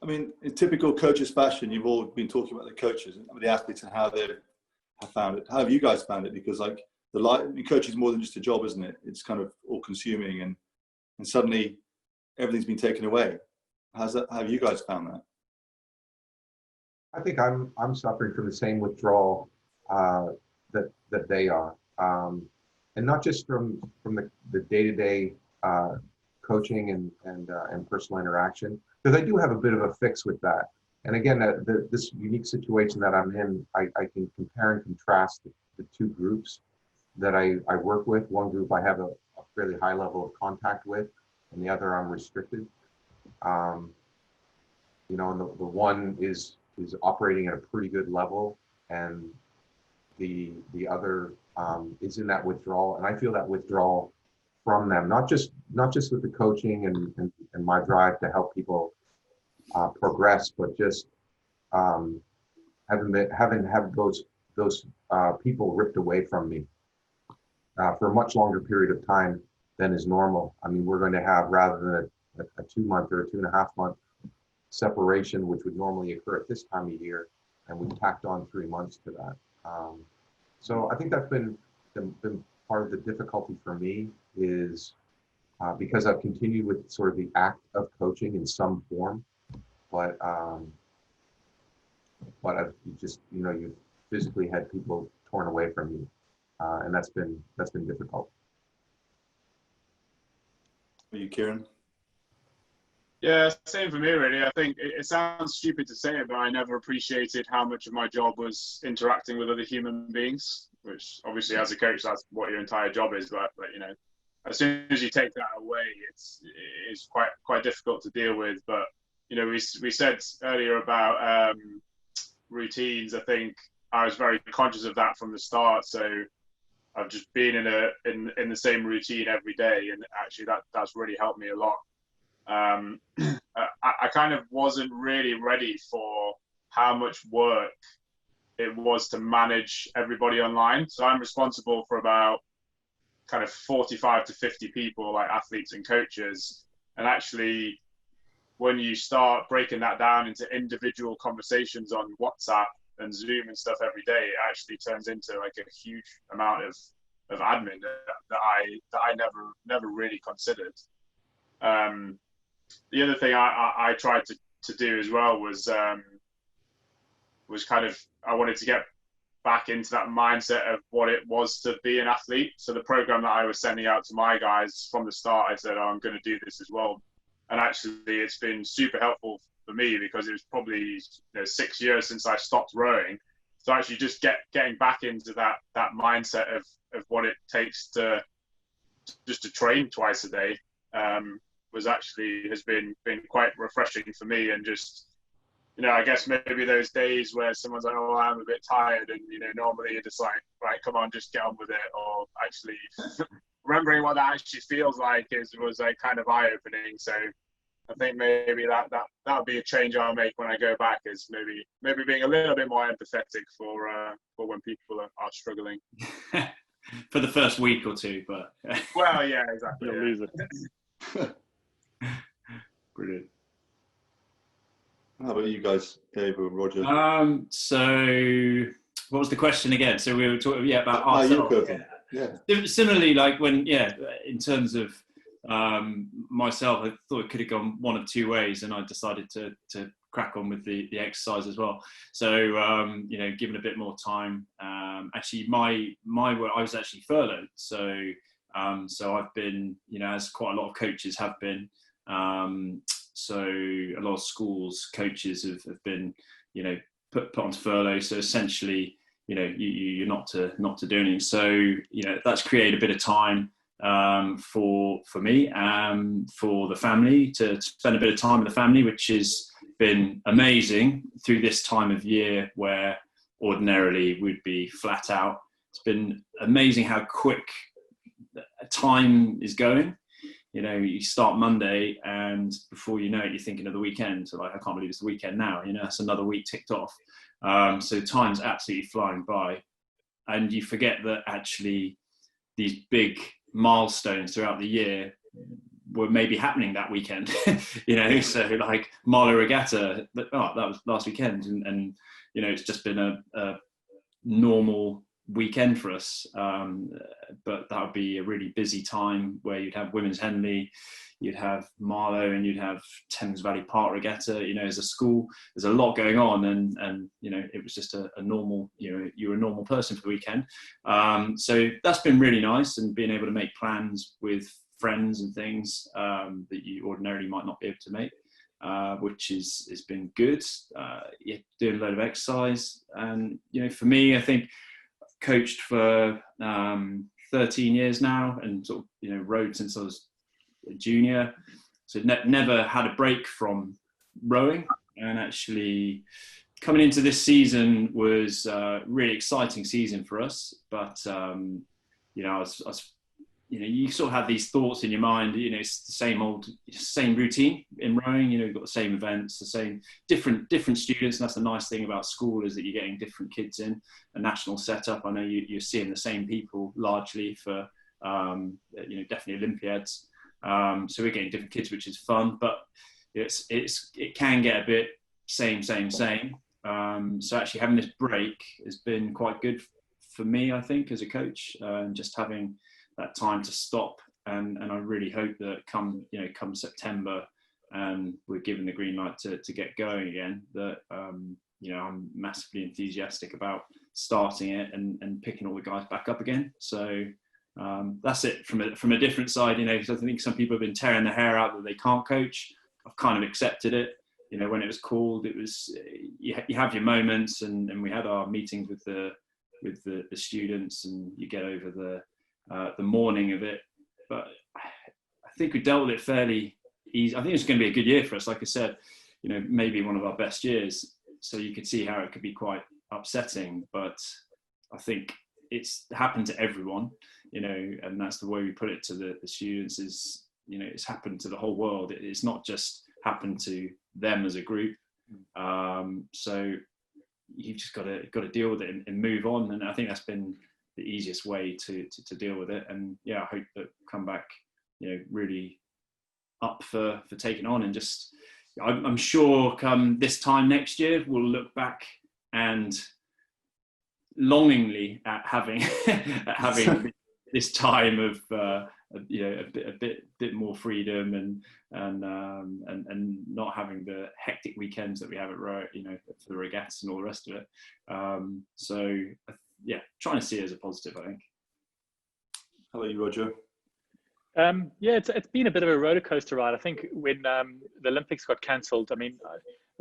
I mean, in typical coaches fashion, you've all been talking about the coaches and the athletes and how they have found it. How have you guys found it? Because like coaching is more than just a job, isn't it? It's kind of all consuming, and suddenly everything's been taken away. How have you guys found that? I think I'm suffering from the same withdrawal that they are, and not just from the day-to-day coaching and personal interaction, because I do have a bit of a fix with that. And again, this unique situation that I'm in, I can compare and contrast the two groups that I work with. One group I have a fairly high level of contact with, and the other I'm restricted. You know, and the one is operating at a pretty good level, and the other is in that withdrawal. And I feel that withdrawal from them, not just with the coaching and my drive to help people progress, but just having had those people ripped away from me for a much longer period of time than is normal. I mean, we're going to have, rather than a 2-month or a 2.5-month separation, which would normally occur at this time of year, and we've tacked on 3 months to that. So I think that's been part of the difficulty for me, is because I've continued with sort of the act of coaching in some form, but I've just, you know, you've physically had people torn away from you, and that's been difficult. Are you, Kieran? Yeah, same for me, really. I think it sounds stupid to say it, but I never appreciated how much of my job was interacting with other human beings, which obviously as a coach, that's what your entire job is. But you know, as soon as you take that away, it's quite difficult to deal with. But you know, we said earlier about routines. I think I was very conscious of that from the start. So I've just been in the same routine every day, and actually that's really helped me a lot. I kind of wasn't really ready for how much work it was to manage everybody online. So I'm responsible for about kind of 45 to 50 people, like athletes and coaches. And actually, when you start breaking that down into individual conversations on WhatsApp and Zoom and stuff every day, it actually turns into like a huge amount of admin that I never really considered. The other thing I tried to do as well was kind of, I wanted to get back into that mindset of what it was to be an athlete. So the program that I was sending out to my guys from the start, I said, oh, I'm going to do this as well. And actually it's been super helpful for me, because it was probably 6 years since I stopped rowing. So actually just getting back into that mindset of what it takes to train twice a day has been quite refreshing for me. And just, I guess maybe those days where someone's like, oh, I'm a bit tired, and normally you're just like, right, come on, just get on with it. Or actually remembering what that actually feels like was like kind of eye-opening. So I think maybe that would be a change I'll make when I go back, is maybe being a little bit more empathetic for when people are struggling. For the first week or two, but well, yeah, exactly. You'll lose it. Brilliant. How about you guys, Dave or Roger? So what was the question again? So we were talking about ourselves. Yeah. Similarly, like when, in terms of myself, I thought it could have gone one of two ways, and I decided to crack on with the exercise as well. So given a bit more time. Actually, my work, I was actually furloughed, so I've been, as quite a lot of coaches have been. So a lot of schools coaches have been, put onto furlough. So essentially, you're not to do anything. So that's created a bit of time for me, for the family, to spend a bit of time with the family, which has been amazing through this time of year where ordinarily we'd be flat out. It's been amazing how quick time is going. You start Monday, and before you know it, you're thinking of the weekend. So like, I can't believe it's the weekend now. It's another week ticked off. So time's absolutely flying by, and you forget that actually these big milestones throughout the year, were maybe happening that weekend. You know, so like Marlow Regatta, that was last weekend, and you know, it's just been a normal weekend for us, but that would be a really busy time where you'd have Women's Henley, you'd have Marlow, and you'd have Thames Valley Park Regatta. You know, as a school, there's a lot going on, and you know, it was just a normal, you know, you were a normal person for the weekend. So that's been really nice, and being able to make plans with friends and things that you ordinarily might not be able to make, which has been good. Yeah, doing a load of exercise, and you know, for me, I think coached for 13 years now, and sort of, you know, rowed since I was a junior, so never had a break from rowing. And actually coming into this season was a really exciting season for us, but you know, I was you know, you sort of have these thoughts in your mind, you know, it's the same routine in rowing. You know, you've got the same events, the same different students, and that's the nice thing about school, is that you're getting different kids in a national setup. I know you're seeing the same people largely for you know, definitely Olympiads. So we're getting different kids, which is fun, but it can get a bit same. So actually having this break has been quite good for me, I think, as a coach, and just having that time to stop, and I really hope that come September, and we're given the green light to get going again, that you know, I'm massively enthusiastic about starting it and picking all the guys back up again. So that's it from a different side, you know, because I think some people have been tearing their hair out that they can't coach. I've kind of accepted it. You know, when it was called, it was you have your moments, and we had our meetings with the students, and you get over the morning of it. But I think we dealt with it fairly easy. I think it's going to be a good year for us. Like I said, you know, maybe one of our best years. So you could see how it could be quite upsetting, but I think it's happened to everyone, you know, and that's the way we put it to the students, is, you know, it's happened to the whole world. It's not just happened to them as a group. So you've just got to deal with it and move on. And I think that's been the easiest way to deal with it. And yeah, I hope that come back, you know, really up for taking on, and just, I'm sure come this time next year, we'll look back and longingly at having this time of you know, a bit more freedom, and not having the hectic weekends that we have at Row, you know, for the regattas and all the rest of it. So yeah, trying to see it as a positive, I think. How about you, Roger? Yeah, it's been a bit of a roller coaster ride. I think when the Olympics got cancelled, I mean,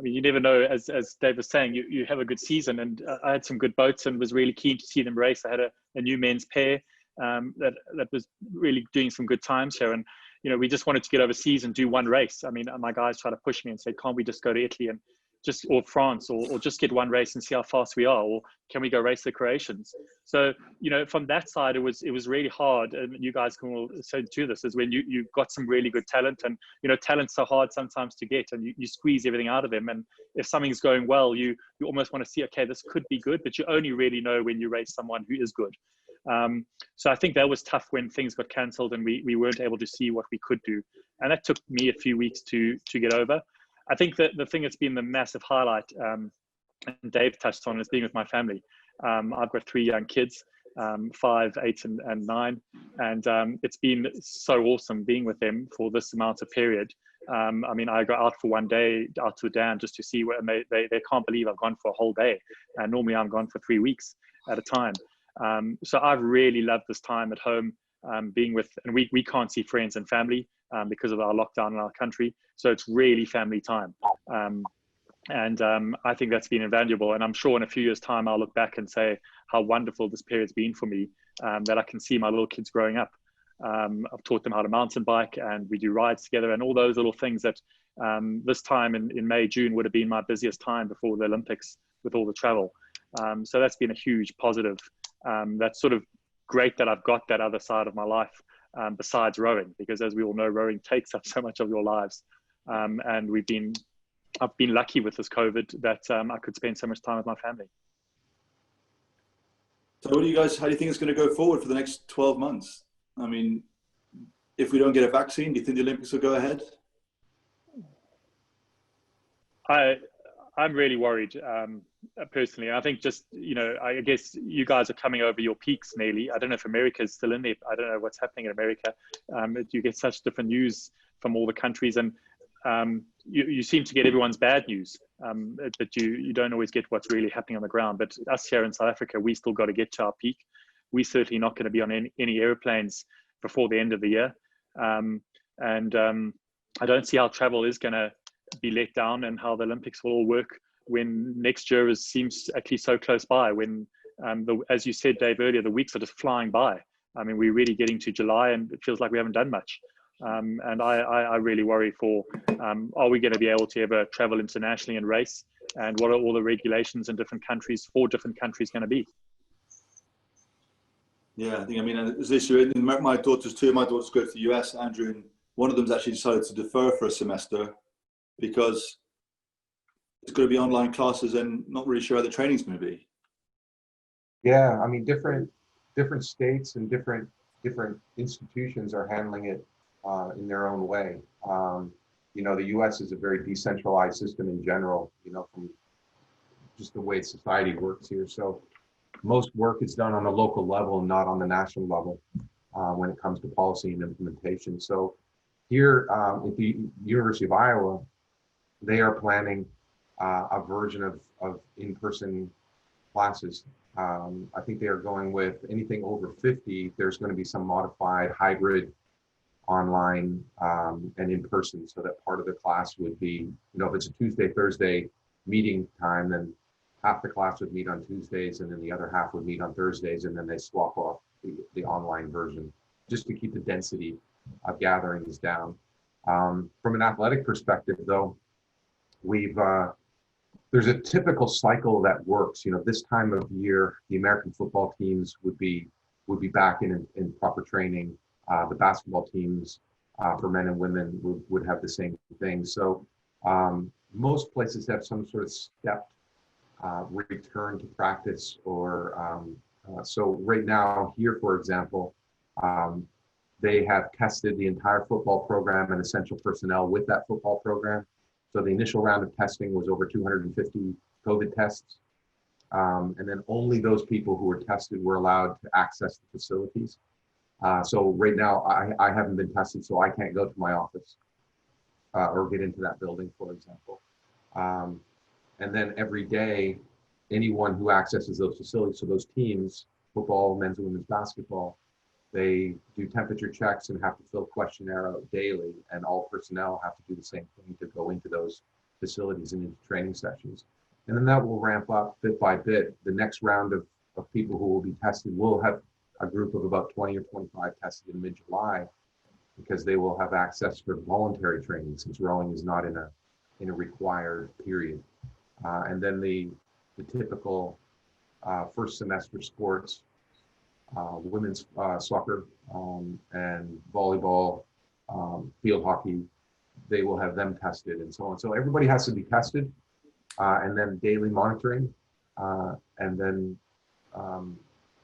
you never know. As Dave was saying, you have a good season, and I had some good boats and was really keen to see them race. I had a new men's pair that was really doing some good times here, and you know, we just wanted to get overseas and do one race. I mean, my guys tried to push me and say, can't we just go to Italy and or France, or just get one race and see how fast we are, or can we go race the Croatians? So, you know, from that side, it was really hard, and you guys can all say to this, is when you got some really good talent, and you know, talent's so hard sometimes to get, and you squeeze everything out of them, and if something's going well, you almost want to see, okay, this could be good, but you only really know when you race someone who is good. So I think that was tough when things got cancelled and we weren't able to see what we could do, and that took me a few weeks to get over. I think that the thing that's been the massive highlight, and Dave touched on, is being with my family. I've got 3 young kids, 5, 8, and 9, and it's been so awesome being with them for this amount of period. I mean, I go out for one day, out to Dan, just to see and they can't believe I've gone for a whole day, and normally I'm gone for 3 weeks at a time. So I've really loved this time at home, being with, and we can't see friends and family because of our lockdown in our country. So it's really family time. And I think that's been invaluable. And I'm sure in a few years' time, I'll look back and say how wonderful this period's been for me, that I can see my little kids growing up. I've taught them how to mountain bike, and we do rides together, and all those little things that this time in May, June would have been my busiest time before the Olympics with all the travel. So that's been a huge positive. That's sort of great that I've got that other side of my life besides rowing, because as we all know, rowing takes up so much of your lives. And I've been lucky with this COVID that I could spend so much time with my family. So how do you think it's going to go forward for the next 12 months? I mean, if we don't get a vaccine, do you think the Olympics will go ahead? I'm really worried personally. I think just, I guess you guys are coming over your peaks nearly. I don't know if America is still in there. I don't know what's happening in America. You get such different news from all the countries, and you seem to get everyone's bad news, but you don't always get what's really happening on the ground. But us here in South Africa, we still got to get to our peak. We're certainly not going to be on any airplanes before the end of the year. I don't see how travel is going to be let down and how the Olympics will all work when next year seems actually so close by, when as you said, Dave, earlier, the weeks are just flying by. I mean, we're really getting to July and it feels like we haven't done much. And I really worry for, are we going to be able to ever travel internationally and race? And what are all the regulations in different countries for different countries going to be? Yeah, there's this year, my daughters go to the US, Andrew, and one of them's actually decided to defer for a semester because it's going to be online classes and not really sure how the training's going to be. Yeah, I mean, different states and different institutions are handling it in their own way. The US is a very decentralized system in general, from just the way society works here. So most work is done on a local level, not on the national level when it comes to policy and implementation. So here at the University of Iowa, they are planning a version of in-person classes. I think they are going with anything over 50. There's going to be some modified hybrid online and in person, so that part of the class would be, if it's a Tuesday, Thursday meeting time, then half the class would meet on Tuesdays and then the other half would meet on Thursdays, and then they swap off the online version just to keep the density of gatherings down. From an athletic perspective, though, there's a typical cycle that works. This time of year, the American football teams would be back in proper training. The basketball teams for men and women would have the same thing. So most places have some sort of stepped return to practice, or so right now here, for example, they have tested the entire football program and essential personnel with that football program. So the initial round of testing was over 250 COVID tests. And then only those people who were tested were allowed to access the facilities. So right now, I haven't been tested, so I can't go to my office or get into that building, for example. And then every day, anyone who accesses those facilities, so those teams, football, men's and women's basketball, they do temperature checks and have to fill questionnaire out daily, and all personnel have to do the same thing to go into those facilities and into training sessions. And then that will ramp up bit by bit. The next round of people who will be tested will have a group of about 20 or 25 tested in mid-July, because they will have access for voluntary training, since rowing is not in a required period. And then the typical first semester sports, women's soccer and volleyball, field hockey, they will have them tested and so on. So everybody has to be tested, and then daily monitoring, and then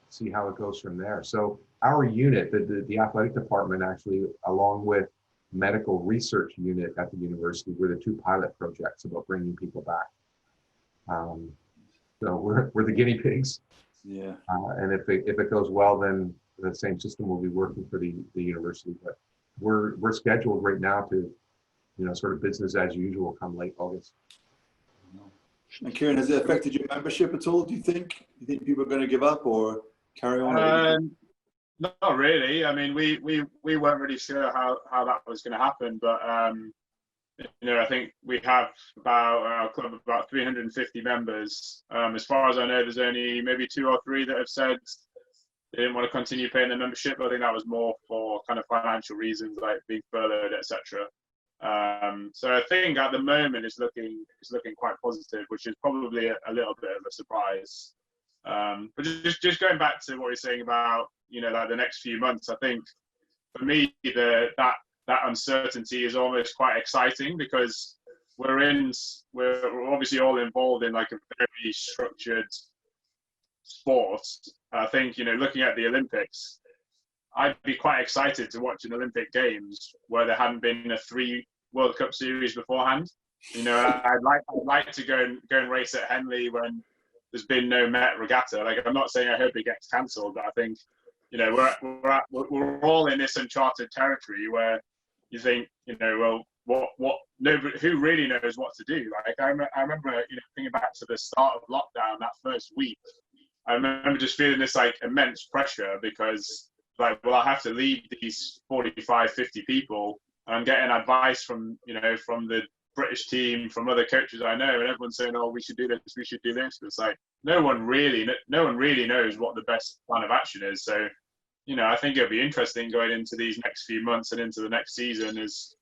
see how it goes from there. So our unit, the athletic department, actually, along with medical research unit at the university, were the two pilot projects about bringing people back. So we're the guinea pigs. Yeah. And if it goes well, then the same system will be working for the university. But we're scheduled right now to, sort of business as usual come late August. And Kieran, has it affected your membership at all? Do you think people are going to give up or carry on? Not really. I mean, we weren't really sure how that was going to happen, but I think we have our club about 350 members. As far as I know, there's only maybe 2 or 3 that have said they didn't want to continue paying their membership. I think that was more for kind of financial reasons, like being furloughed, etc. So I think at the moment it's looking quite positive, which is probably a little bit of a surprise. But just going back to what you're saying about like the next few months, I think for me that uncertainty is almost quite exciting, because we're obviously all involved in like a very structured sport. I think looking at the Olympics, I'd be quite excited to watch an Olympic Games where there hadn't been a 3 World Cup series beforehand. You know, I'd like to go and race at Henley when there's been no Met regatta. Like, I'm not saying I hope it gets cancelled, but I think, you know, we're all in this uncharted territory where you think, you know, well, nobody, who really knows what to do? Like, I remember, you know, thinking back to the start of lockdown, that first week, I remember just feeling this like immense pressure because, like, well, I have to lead these 45, 50 people, and I'm getting advice from, you know, from the British team, from other coaches I know, and everyone's saying, oh, we should do this, we should do this. But it's like, no one really knows what the best plan of action is. So, you know, I think it'll be interesting going into these next few months and into the next season is,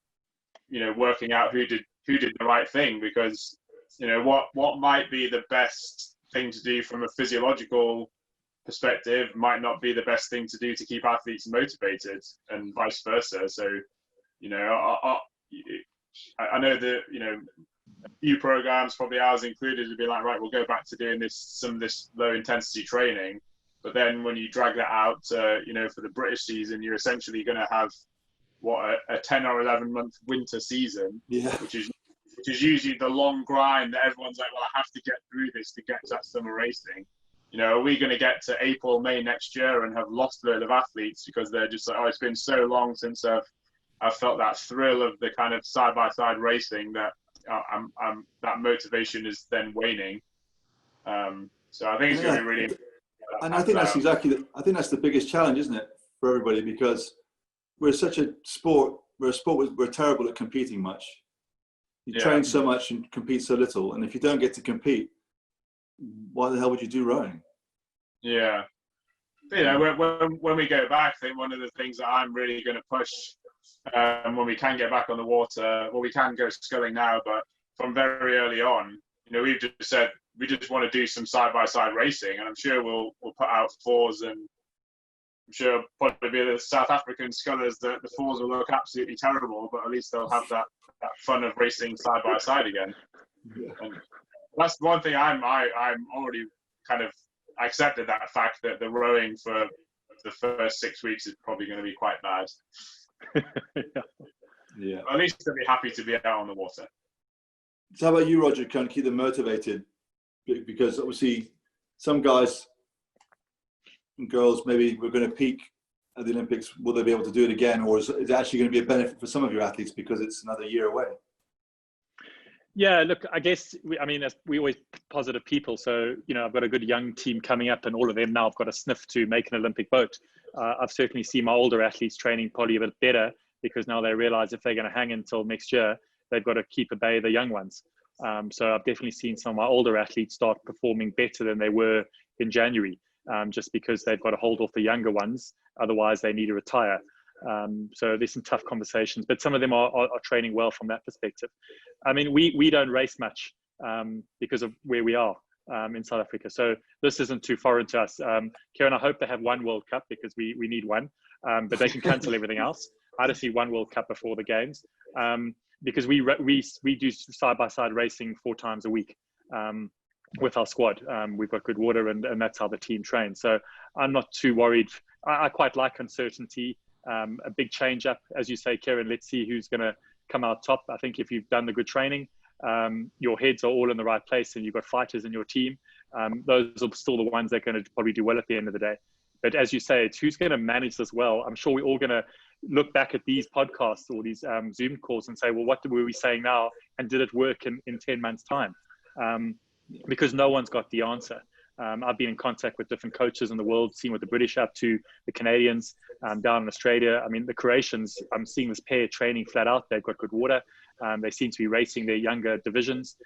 you know, working out who did the right thing, because, you know, what might be the best thing to do from a physiological perspective might not be the best thing to do to keep athletes motivated, and vice versa. So, you know, I know that, you know, a few programs, probably ours included, would be like, right, we'll go back to doing some of this low intensity training. But then when you drag that out, you know, for the British season, you're essentially going to have a 10 or 11 month winter season, which is usually the long grind that everyone's like, well, I have to get through this to get to that summer racing. You know, are we going to get to April, May next year and have lost a load of athletes because they're just like, oh, it's been so long since I've felt that thrill of the kind of side-by-side racing that that motivation is then waning. So I think it's going to be really. And I think that's the biggest challenge, isn't it, for everybody? Because we're such a sport. We're terrible at competing much. You train so much and compete so little, and if you don't get to compete, why the hell would you do rowing? Yeah. You know, when we go back, I think one of the things that I'm really going to push when we can get back on the water, well, we can go sculling now, but from very early on, you know, we've just said we just want to do some side-by-side racing, and I'm sure we'll put out fours, and I'm sure probably be the South African Scullers, the fours will look absolutely terrible, but at least they'll have that fun of racing side-by-side again. Yeah. And that's one thing I'm already kind of accepted, that fact that the rowing for the first 6 weeks is probably going to be quite bad. Yeah. At least they'll be happy to be out on the water. So how about you, Roger? Can keep them motivated? Because obviously some guys and girls maybe we're going to peak at the Olympics. Will they be able to do it again, or is it actually going to be a benefit for some of your athletes because it's another year away? Yeah, look, I guess, we always positive people. So, you know, I've got a good young team coming up, and all of them now have got a sniff to make an Olympic boat. I've certainly seen my older athletes training probably a bit better, because now they realize if they're going to hang until next year, they've got to keep at bay the young ones. So I've definitely seen some of my older athletes start performing better than they were in January, just because they've got to hold off the younger ones. Otherwise, they need to retire. So there's some tough conversations, but some of them are training well from that perspective. I mean, we don't race much because of where we are in South Africa. So this isn't too foreign to us. Kieran, I hope they have one World Cup, because we need one, but they can cancel everything else. I just see one World Cup before the games, because we do side-by-side racing 4 times a week with our squad. We've got good water, and that's how the team trains. So I'm not too worried. I quite like uncertainty. A big change up, as you say, Kieran. Let's see who's going to come out top. I think if you've done the good training, your heads are all in the right place, and you've got fighters in your team. Those are still the ones that are going to probably do well at the end of the day. But as you say, it's who's going to manage this well. I'm sure we're all going to look back at these podcasts or these Zoom calls and say, well, what were we saying now? And did it work in 10 months' time? Because no one's got the answer. I've been in contact with different coaches in the world, seeing what the British are up to, the Canadians down in Australia. I mean, the Croatians, I'm seeing this pair training flat out. They've got good water. They seem to be racing their younger divisions.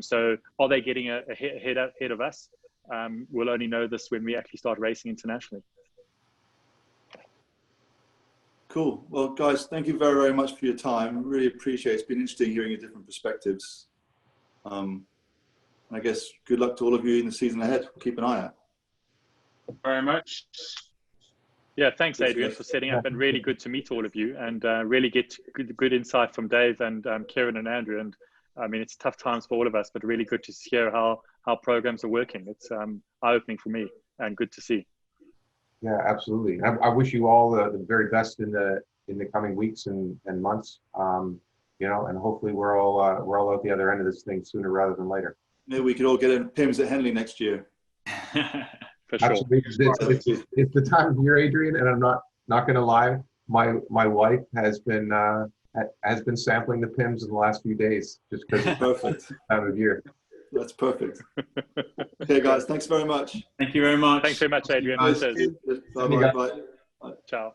So are they getting ahead of us? We'll only know this when we actually start racing internationally. Cool. Well, guys, thank you very, very much for your time. I really appreciate it. It's been interesting hearing your different perspectives. I guess good luck to all of you in the season ahead. We'll keep an eye out. Very much. Yeah, thanks, Adrian, for setting up, and really good to meet all of you, and really get good insight from Dave and Kieran and Andrew. And I mean, it's tough times for all of us, but really good to hear how programs are working. It's eye-opening for me and good to see. Yeah, absolutely. I wish you all the very best in the coming weeks and months. You know, and hopefully we're all out the other end of this thing sooner rather than later. Maybe we could all get in PIMS at Henley next year. For sure. Absolutely. It's the time of year, Adrian, and I'm not going to lie. My wife has been sampling the PIMS in the last few days just because it's Perfect. the time of year. That's perfect. Okay, guys, thanks very much. Thank you very much. Thanks very much, Adrian. Guys, Cheers. bye-bye. Bye. Ciao.